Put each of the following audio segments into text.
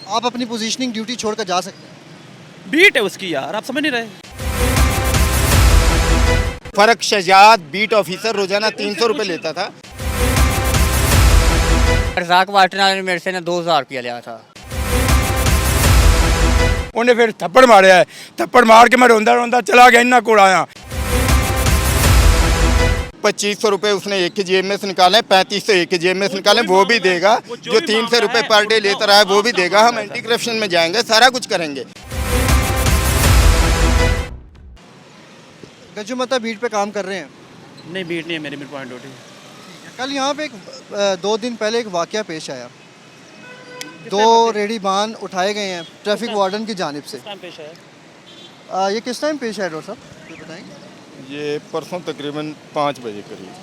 आप अपनी positioning duty छोड़कर जा सकते हैं। बीट है उसकी यार, आप समझ नहीं रहे। फर्क शहजाद बीट ऑफिसर रोजाना 300 रुपये लेता था। रजाक वाटन वाले ने मेरे से ना 2000 रुपया लिया था। ਉਹਨੇ ਫਿਰ ਥੱਪੜ ਮਾਰਿਆ, ਥੱਪੜ ਮਾਰ ਕੇ ਮੈਂ ਰੋਂਦਾ ਰੋਂਦਾ ਚਲਾ ਗਿਆ ਇਹਨਾਂ ਕੋਲ ਆਇਆ। 2500 रुपये उसने एक की जेब में से निकाले, 3500 एक की जेब में से निकाले, वो भी देगा। जो 300 रुपये पर डे लेता रहा है वो भी देगा। हम एंटी करप्शन में जाएंगे, सारा कुछ करेंगे। गजुमता बीट पे काम कर रहे हैं। नहीं, बीट नहीं है मेरी पॉइंट ड्यूटी। कल यहाँ पे 2 दिन पहले एक वाकया पेश आया। 2 रेडीबान उठाए गए हैं ट्रैफिक वार्डन की जानिब से। टाइम पेश है। ये किस टाइम पेश आया डॉक्टर साहब, ये बताएंगे? ये परसों तकरीबन 5 बजे करीब।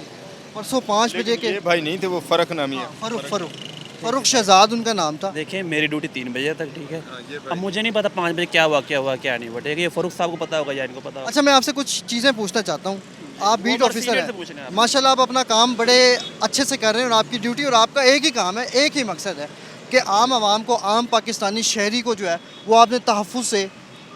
परसों 5 बजे के। ये भाई नहीं थे, वो फ़र्क नामी है। फरुख शहजाद उनका नाम था। देखिए मेरी ड्यूटी 3 बजे तक, ठीक है। अब मुझे नहीं पता 5 बजे क्या हुआ क्या नहीं हुआ, ठीक है। ये फरूख साहब को पता होगा या इनको पता होगा। अच्छा, मैं आपसे कुछ चीज़ें पूछना चाहता हूँ। आप बीट वो ऑफिसर सीनियर से पूछना है हैं, आप। माशाल्लाह आप अपना काम बड़े अच्छे से कर रहे हैं और आपकी ड्यूटी और आपका एक ही काम है, एक ही मकसद है कि आम आवाम को, आम पाकिस्तानी शहरी को जो है वो आपने तहफ़्फ़ुज़ से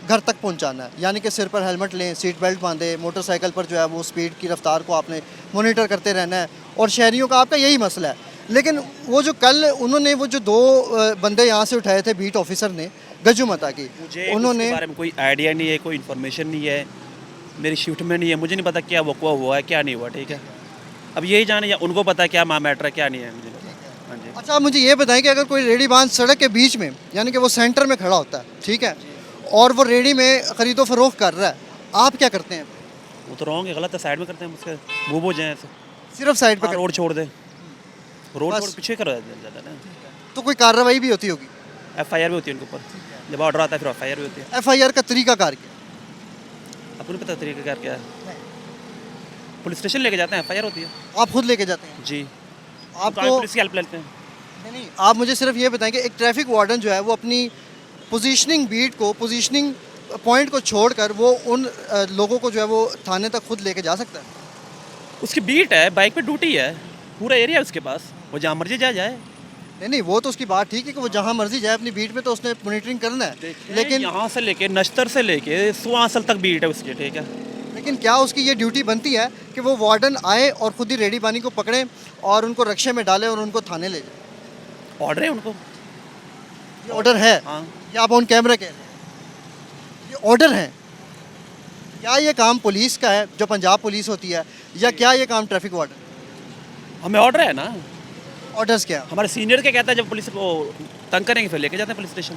घर तक पहुंचाना है। यानी कि सिर पर हेलमेट लें, सीट बेल्ट बांधें, मोटरसाइकिल पर जो है वो स्पीड की रफ्तार को आपने मॉनिटर करते रहना है और शहरियों का आपका यही मसला है। लेकिन वो जो कल उन्होंने वो जो 2 बंदे यहाँ से उठाए थे बीट ऑफिसर ने गजुमता की, मुझे उन्होंने उसके बारे में कोई आइडिया नहीं है, कोई इन्फॉर्मेशन नहीं है, मेरी शिफ्ट में नहीं है, मुझे नहीं पता क्या वक़्वा हुआ है क्या नहीं हुआ, ठीक है। अब यही जाने या उनको पता है क्या मैटर है क्या नहीं है, मुझे नहीं पता। हाँ जी। अच्छा, आप मुझे ये बताएं कि अगर कोई रेडी बांध सड़क के बीच में, यानी कि वो सेंटर में खड़ा होता है, ठीक है, और वो रेडी में ख़रीदो फरोख्त कर रहा है, आप क्या करते हैं? वो तो रॉन्ग है, गलत है, साइड में करते हैं, उसके मूव हो जाए ऐसे। सिर्फ साइड पर रोड छोड़ दे, रोड बस। छोड़ पीछे करो ज़्यादा ना। तो कोई कार्रवाई भी होती होगी? FIR भी होती है उनके ऊपर, जब ऑर्डर आता है फिर FIR भी होती है। FIR का तरीकाकार क्या? आपको नहीं पता तरीका क्या है? पुलिस स्टेशन लेके जाते हैं, FIR होती है आप खुद लेके जाते हैं? जी। आपको पुलिस की हेल्प लेते हैं। नहीं, आप मुझे सिर्फ ये बताएं कि एक ट्रैफिक वार्डन जो है वो अपनी पोजीशनिंग बीट को, पोजीशनिंग पॉइंट को छोड़कर वो उन लोगों को जो है वो थाने तक खुद लेके जा सकता है? उसकी बीट है, बाइक पे ड्यूटी है, पूरा एरिया है उसके पास, वो जहाँ मर्जी जाए। नहीं, वो तो उसकी बात ठीक है कि वो जहाँ मर्जी जाए, अपनी बीट में तो उसने मॉनिटरिंग करना है। लेकिन यहाँ से लेके नश्तर से लेके सुआंसल तक बीट है उसकी, ठीक है। लेकिन क्या उसकी ये ड्यूटी बनती है कि वो वार्डन आए और खुद ही रेडी बानी को पकड़े और उनको रक्शे में डाले और उनको थाने ले जाए? ऑर्डर है उनको। ये ऑर्डर है? हाँ। या आप ऑन कैमरा कह रहे हैं ये ऑर्डर है? क्या ये काम पुलिस का है जो पंजाब पुलिस होती है, या क्या ये काम ट्रैफिक वार्डन? हमें ऑर्डर है ना, ऑर्डर्स क्या? हमारे सीनियर क्या कहता है, जब पुलिस को तंग करेंगे फिर लेके जाते हैं पुलिस स्टेशन।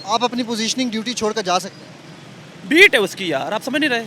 आप अपनी पोजीशनिंग ड्यूटी छोड़कर जा सकते हैं। बीट है उसकी यार, आप समझ नहीं रहे।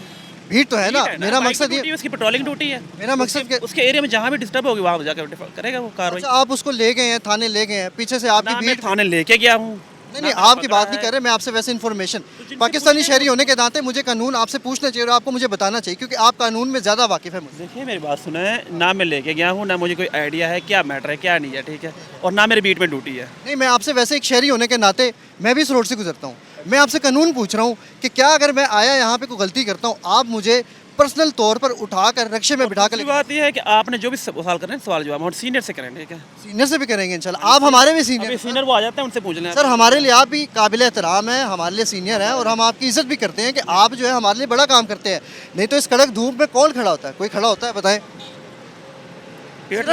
भीड़ तो है ना, मेरा बाइक मकसद की ड्यूटी ये, है, उसकी पेट्रोलिंग ड्यूटी है। मेरा मकसद क्या? उसके एरिया में जहाँ भी डिस्टर्ब होगी वहाँ जाकर करेगा वो कार्रवाई। अच्छा, आप उसको ले गए हैं, थाने ले गए हैं, पीछे से आपकी ना मैं भीड़। थाने लेके गया हूँ। नहीं, आपकी बात नहीं कर रहे, मैं आपसे वैसे इन्फॉर्मेशन, पाकिस्तानी शहरी होने के नाते मुझे कानून आपसे पूछना चाहिए और आपको मुझे बताना चाहिए, क्योंकि आप कानून में ज़्यादा वाकिफ़ है मुझे। देखिए मेरी बात सुने, ना मैं लेके गया हूँ, ना मुझे कोई आइडिया है क्या मैटर है क्या नहीं है, ठीक है, और ना मेरी बीट में ड्यूटी है। नहीं, मैं आपसे वैसे एक शहरी होने के नाते, मैं भी इस रोड से गुजरता हूँ, मैं आपसे कानून पूछ रहा हूँ कि क्या अगर मैं आया यहाँ पे कोई गलती करता हूँ, आप मुझे पर्सनल तौर पर उठाकर रक्शे में बिठा कर? बात यह है कि आपने जो भी सवाल कर रहे हैं सवाल जवाब हम सीनियर से करेंगे, ठीक है। सीनियर से भी करेंगे इंशाल्लाह। आप हमारे भी सीनियर, सीनियर वो आ जाते हैं, उनसे पूछ लें। सर हमारे लिए आप भी काबिल एहतराम है, हमारे लिए सीनियर है और हम आपकी इज्जत भी करते हैं कि आप जो है हमारे लिए बड़ा काम करते हैं। नहीं तो इस कड़क धूप में कौन खड़ा होता है? कोई खड़ा होता है? बताएं।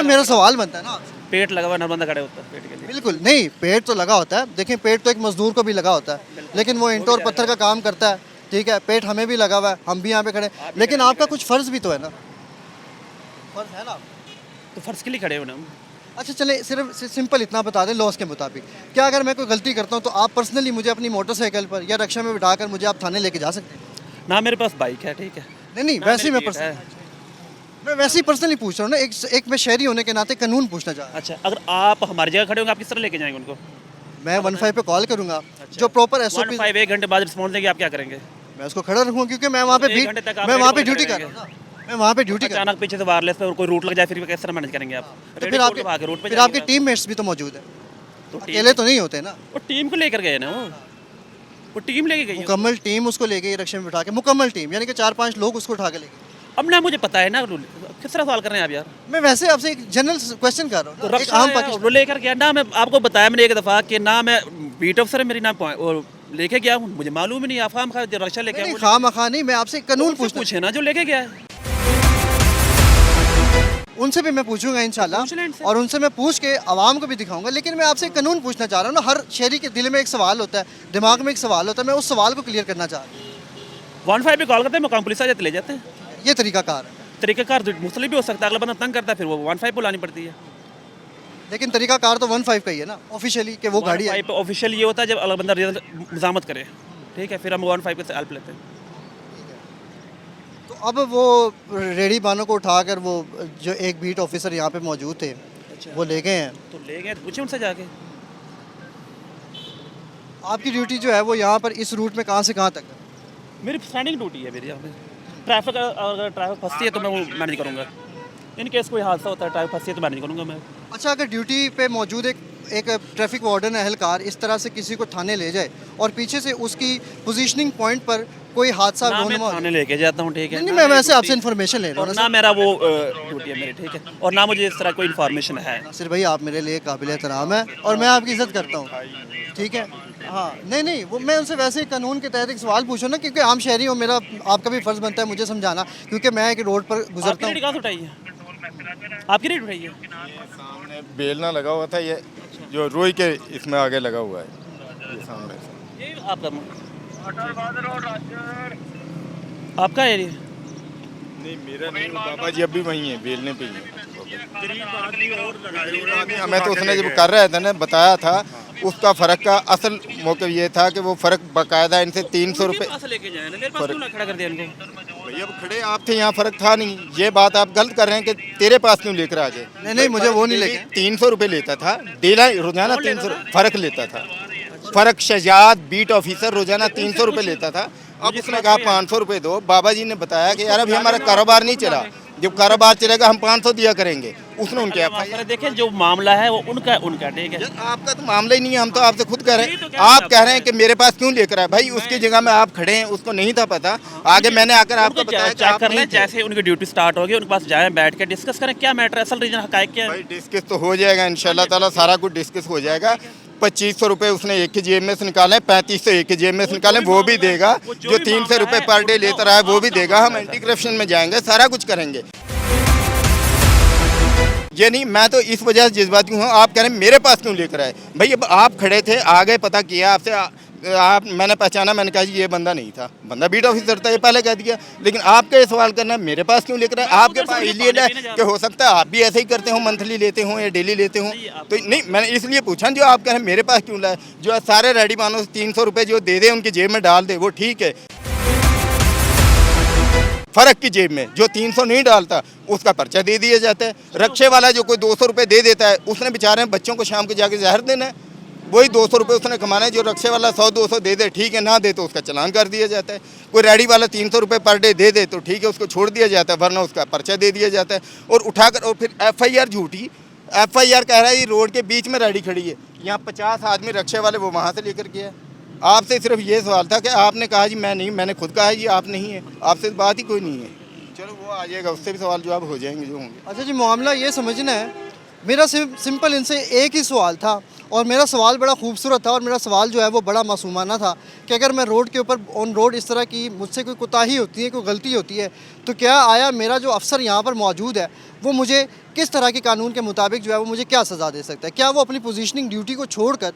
मेरा सवाल बनता है ना, पेट लगा हुआ ना बंदा खड़े होता है पेट के लिए। बिल्कुल नहीं, पेट तो लगा होता है। देखें, पेट तो एक मजदूर को भी लगा होता है, लेकिन वो ईंटों और पत्थर का काम करता है, ठीक है। पेट हमें भी लगा हुआ है, हम भी यहाँ पे खड़े, लेकिन आपका कुछ फ़र्ज़ भी तो है ना, फ़र्ज़ है ना। तो फर्ज के लिए खड़े हो ना। अच्छा चले, सिर्फ सिंपल इतना बता दें लॉस के मुताबिक, क्या अगर मैं कोई गलती करता हूँ तो आप पर्सनली मुझे अपनी मोटरसाइकिल पर या रक्षा में बिठाकर मुझे आप थाने लेके जा सकते हैं? ना मेरे पास बाइक है, ठीक है। नहीं, वैसे ही मैं वैसे ही पर्सनली पूछ रहा हूँ ना, एक मैं शहरी होने के नाते कानून पूछना चाह रहा हूँ। अच्छा, अगर आप हमारी जगह खड़े होंगे आप किस तरह लेके जाएंगे उनको? मैं 15 पे कॉल करूँगा, जो प्रॉपर SOP, 1 घंटे बाद रिस्पॉन्स देंगे, आप क्या करेंगे? मैं उसको खड़ा रखूँगा, क्योंकि मैं वहाँ पे तो 1 घंटे तक आप मैं वहाँ पे रेडी ड्यूटी कर करेंगे। रहा हूँ ना, मैं वहाँ पे ड्यूटी कर रहा हूँ। अचानक पीछे से वायरलेस पे और कोई रूट लग जाए फिर कैसे मैनेज करेंगे आप? तो फिर आपके टीममेट्स भी तो मौजूद है, तो अकेले तो नहीं होते ना। वो टीम को लेकर गए ना, वो टीम लेके गई है। मुकम्मल टीम उसको ले गई रक्षा में बिठा के, मुकम्मल टीम, यानी कि 4-5 लोग उसको उठा के ले गए। अब ना मुझे पता है ना, किस तरह सवाल कर रहे हैं आप यार? मैं वैसे आपसे एक जनरल क्वेश्चन कर रहा हूँ तो ना, एक आम रक्षा पाकिस्तान। वो लेकर गया ना, मैं आपको बताया मैंने एक दफ़ा कि ना मैं बीट ऑफिसर मेरी नाम और लेके गया हूँ, मुझे मालूम ही नहीं, आप खाम खा रक्षा लेके नहीं आए, खामखा नहीं, मैं आपसे कानून पूछना, पूछे ना जो लेके गया है। उनसे भी मैं पूछूंगा इंशाल्लाह, पूछ लें इनसे। और उनसे मैं पूछ के आवाम को भी दिखाऊंगा। लेकिन मैं आपसे कानून पूछना चाह रहा हूँ ना, हर शहरी के दिल में एक सवाल होता है, दिमाग में एक सवाल होता है, मैं उस सवाल को क्लियर करना चाह रहा हूँ। 15 पे कॉल करते हैं, मुकाम पुलिस आ जाते ले जाते हैं। ये तरीकाकार है, तरीक़ाकार मुख्तलिफ भी हो सकता है, अगला बंदा तंग करता है, फिर वो 15 बुलानी पड़ती है। लेकिन तरीकाकार तो 15 का ही है ना ऑफिशियली, कि वो गाड़ी है। 15 पे ऑफिशियल ये होता है जब अगला बंदा मजामत करे, ठीक है, फिर हम 15 से हेल्प लेते हैं। तो अब वो रेडी बानों को उठाकर वो जो एक बीट ऑफिसर यहाँ पे मौजूद थे, वो ले गए हैं। तो ले गए, पूछे उनसे जाके। आपकी ड्यूटी जो है वो यहाँ पर इस रूट में कहाँ से कहाँ तक है? मेरी स्टैंडिंग ड्यूटी है मेरी यहाँ पे। ट्रैफिक अगर ट्रैफिक फंसती है तो मैं वो मैनेज करूँगा। इन केस कोई हादसा होता है, ट्रैफिक फंसती है तो मैनेज करूँगा मैं। अच्छा, अगर ड्यूटी पे मौजूद एक ट्रैफिक वार्डन एहलकार इस तरह से किसी को थाने ले जाए और पीछे से उसकी पोजीशनिंग पॉइंट पर कोई हादसा ना मैं रोनुमा हो- थाने लेके जाता हूँ, ठीक है। नहीं, ना मैं मेरी वैसे आपसे ड्यूटी- इन्फॉर्मेशन ले रहा और हूँ ना मेरा वो ड्यूटी है मेरी, ठीक है, और ना मुझे इस तरह कोई इन्फॉर्मेशन है। नासिर भाई, आप मेरे लिए काबिल एहतराम है और मैं आपकी इज्जत करता हूँ, ठीक है। हाँ, नहीं, वो मैं उनसे वैसे ही कानून के तहत एक सवाल पूछूँ ना, क्योंकि आम शहरी हूँ, मेरा आपका भी फ़र्ज़ बनता है मुझे समझाना, क्योंकि मैं एक रोड पर गुजरता आपकी हूँ। रेट कहाँ से उठाई है? आपकी रेट उठाई है? सामने बेलना लगा हुआ था, ये जो रोई के इसमें आगे लगा हुआ है, ये सामने से। ये आपका आपका एरिया? नहीं, मेरा नहीं, बाबा जी अभी वहीं है, बेलने पे ही है। हमें तो उसने जब कर रहा था ना, बताया था, उसका फ़र्क का असल मौका ये था कि वो फ़र्क बाकायदा इनसे 300 रुपये। पास लेके जाए ना, मेरे पास क्यों ना खड़ा कर दिया इनको? भैया अब खड़े आप थे, यहाँ फ़र्क था नहीं। ये बात आप गलत कर रहे हैं कि तेरे पास क्यों लेकर आ जाए। नहीं, मुझे वो नहीं लेके। 300 रुपये लेता था डेला, रोजाना 300 फ़र्क लेता था। फ़र्क शजात बीट ऑफिसर रोजाना 300 रुपये लेता था। अब उसने कहा 500 रुपये दो। बाबा जी ने बताया कि यार अभी हमारा कारोबार नहीं चला, जब कारोबार चलेगा हम 500 दिया करेंगे। उसने उनके अगर देखें जो मामला है वो उनका ठीक है। आपका तो मामला ही नहीं है, हम तो आपसे खुद कह रहे हैं। आप कह रहे हैं कि मेरे पास क्यों लेकर आए, भाई उसकी जगह में आप खड़े हैं, उसको नहीं था पता, आगे मैंने आकर आपको बताया कि चेक आप कर नहीं लें, थे। जैसे उनकी ड्यूटी स्टार्ट होगी उनके पास जाएं, बैठ के डिस्कस करें क्या मैटर है, असल रीजन हकायक क्या है। भाई डिस्कस तो हो जाएगा इंशाल्लाह ताला, सारा कुछ डिस्कस हो जाएगा। 2500 रुपये उसने एक की जेब में से निकाले, 3500 एक की जेब में से निकाले, वो भी देगा। जो 300 रुपये पर डे लेता रहा है वो भी देगा। हम एंटी करप्शन में जाएंगे, सारा कुछ करेंगे। ये नहीं, मैं तो इस वजह से जज्बाती हूँ। आप कह रहे हैं मेरे पास क्यों लेकर आए, भाई अब आप खड़े थे, आगे पता किया आपसे, आप मैंने पहचाना, मैंने कहा जी ये बंदा नहीं था, बंदा बीट ऑफिसर था, ये पहले कह दिया। लेकिन आपका ये सवाल करना है मेरे पास क्यों लेकर आए, आपके पास इसलिए है कि हो सकता है आप भी ऐसे ही करते हो, मंथली लेते हो या डेली लेते हो। तो नहीं, मैंने इसलिए पूछा जो आप कह रहे हैं मेरे पास क्यों लाए। जो सारे रेडी मानो 300 रुपये जो दे दे उनकी जेब में डाल दे, वो ठीक है। फ़र्क की जेब में जो 300 नहीं डालता उसका पर्चा दे दिया जाता है। रक्षे वाला जो कोई 200 रुपये दे देता है, उसने बेचारे बच्चों को शाम को जाके जहर देना है, वही 200 रुपये उसने कमाना है। जो रक्षे वाला 100-200 दे दे ठीक है, ना दे तो उसका चालान कर दिया जाता है। कोई रेडी वाला 300 रुपये पर डे दे दे तो ठीक है, उसको छोड़ दिया जाता है, वरना उसका पर्चा दे दिया जाता है। और उठाकर और फिर FIR झूठी FIR कह रहा है ये रोड के बीच में रेडी खड़ी है, यहाँ 50 आदमी रक्षे वाले वो वहाँ से लेकर गया। आपसे सिर्फ ये सवाल था कि आपने कहा जी मैं नहीं, मैंने खुद कहा है जी आप नहीं है, आपसे बात ही कोई नहीं है। चलो वो आ जाएगा, उससे भी सवाल जवाब हो जाएंगे जो होंगे। अच्छा जी, मामला ये समझना है, मेरा सिंपल इनसे एक ही सवाल था और मेरा सवाल बड़ा खूबसूरत था और मेरा सवाल जो है वो बड़ा मासूमाना था कि अगर मैं रोड के ऊपर ऑन रोड इस तरह की मुझसे कोई कोताही होती है, कोई गलती होती है, तो क्या आया मेरा जो अफसर यहाँ पर मौजूद है वो मुझे किस तरह के कानून के मुताबिक जो है वो मुझे क्या सज़ा दे सकता है। क्या वो अपनी पोजीशनिंग ड्यूटी को छोड़कर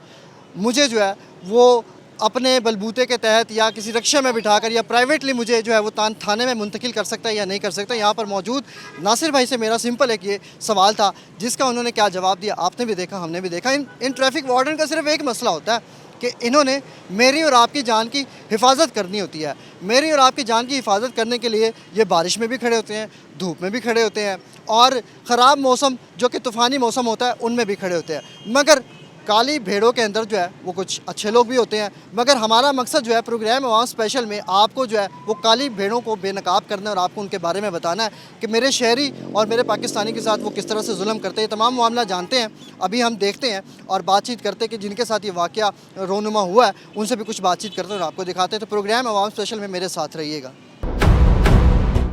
मुझे जो है वो अपने बलबूते के तहत या किसी रक्षा में बिठाकर या प्राइवेटली मुझे जो है वो थाने में मुंतकिल कर सकता है या नहीं कर सकता। यहाँ पर मौजूद नासिर भाई से मेरा सिंपल एक ये सवाल था जिसका उन्होंने क्या जवाब दिया आपने भी देखा, हमने भी देखा। इन ट्रैफिक वार्डन का सिर्फ एक मसला होता है कि इन्होंने मेरी और आपकी जान की हिफाजत करनी होती है। मेरी और आपकी जान की हिफाजत करने के लिए ये बारिश में भी खड़े होते हैं, धूप में भी खड़े होते हैं और ख़राब मौसम जो कि तूफ़ानी मौसम होता है उनमें भी खड़े होते हैं। मगर काली भेड़ों के अंदर जो है वो कुछ अच्छे लोग भी होते हैं। मगर हमारा मकसद जो है प्रोग्राम अवाम स्पेशल में आपको जो है वो काली भेड़ों को बेनकाब करना और आपको उनके बारे में बताना है कि मेरे शहरी और मेरे पाकिस्तानी के साथ वो किस तरह से जुल्म करते हैं। तमाम मामला जानते हैं, अभी हम देखते हैं और बातचीत करते हैं कि जिनके साथ ये वाक़या रोनुमा हुआ है उनसे भी कुछ बातचीत करते हैं और आपको दिखाते हैं। तो प्रोग्राम अवाम स्पेशल में मेरे साथ रहिएगा।